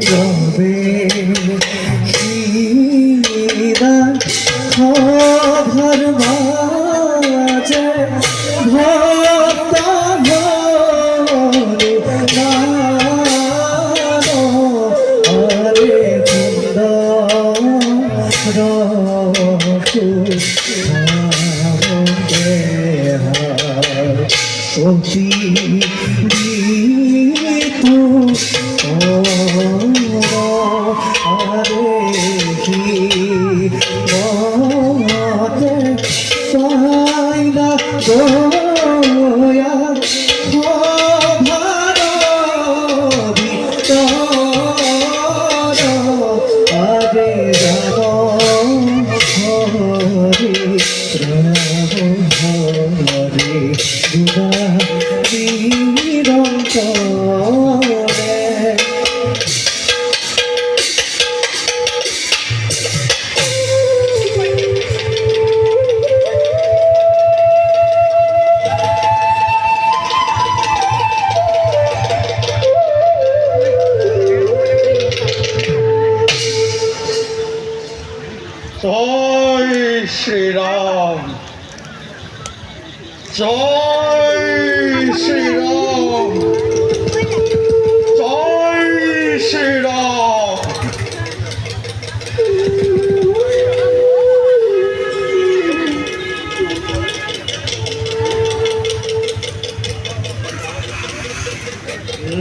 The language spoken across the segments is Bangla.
তবে শিরা খবর বাজে ভক্ত মনে নানো আরে সুন্দর অতি আরে কি মতে সাইনা গোয়া ভারবি আরে রাম হরে রাম হরে দুরা নিরন্তরে জয় শ্রীরাম, জয় শ্রীরাম, জয় শ্রীরাম।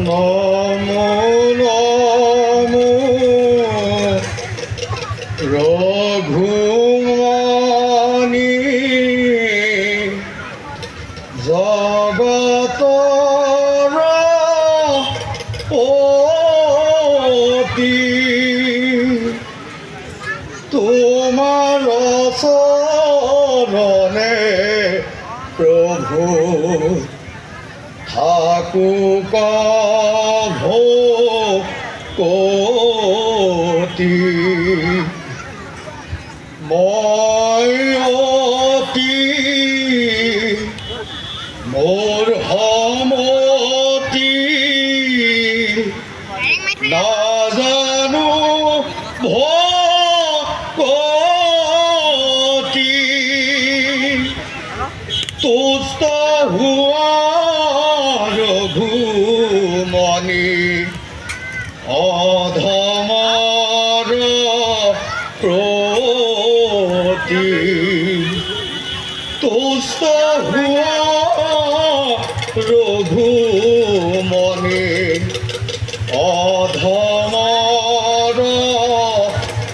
নমো নমো রঘুমনি জগতর পতি, তোমার চরণে প্রভু থাকুক ভকতি। ময়তি মোর হমতি না জানো ভকতি, তুষ্ট হুয়া রঘুমনি অধমর প্রতি। তুষ্ট হুয়া রঘুমনি অধমর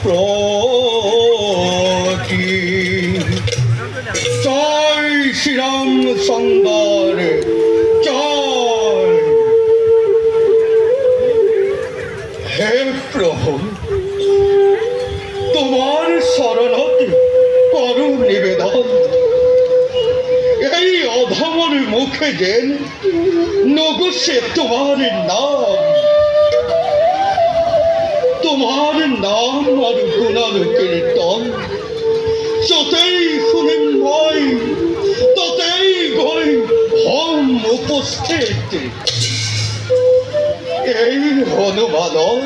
প্রতি। জয় শ্রীরাম সুন্দর জয়। হে প্রভু, তোমার শরণতে করু নিবেদন, এই অধমর মুখে যেন নগুষে তোমার নাম, তোমার নাম আর গুণার কীর্তন। যতেই শুনিম মই ততেই গই হম উপস্থিত। এই হনুমানর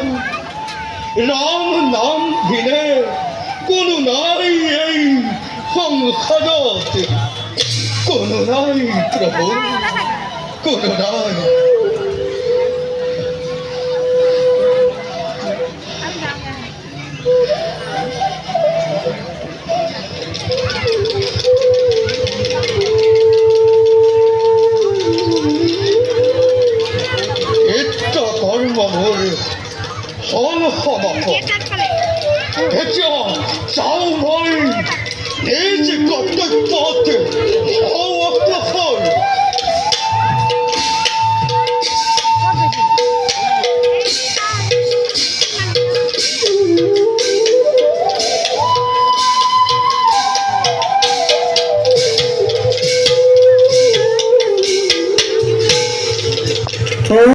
রাম নাম ভিনে কোনো নাই এই সংসারত, কোনো নাই প্রভু, কোনো নাই।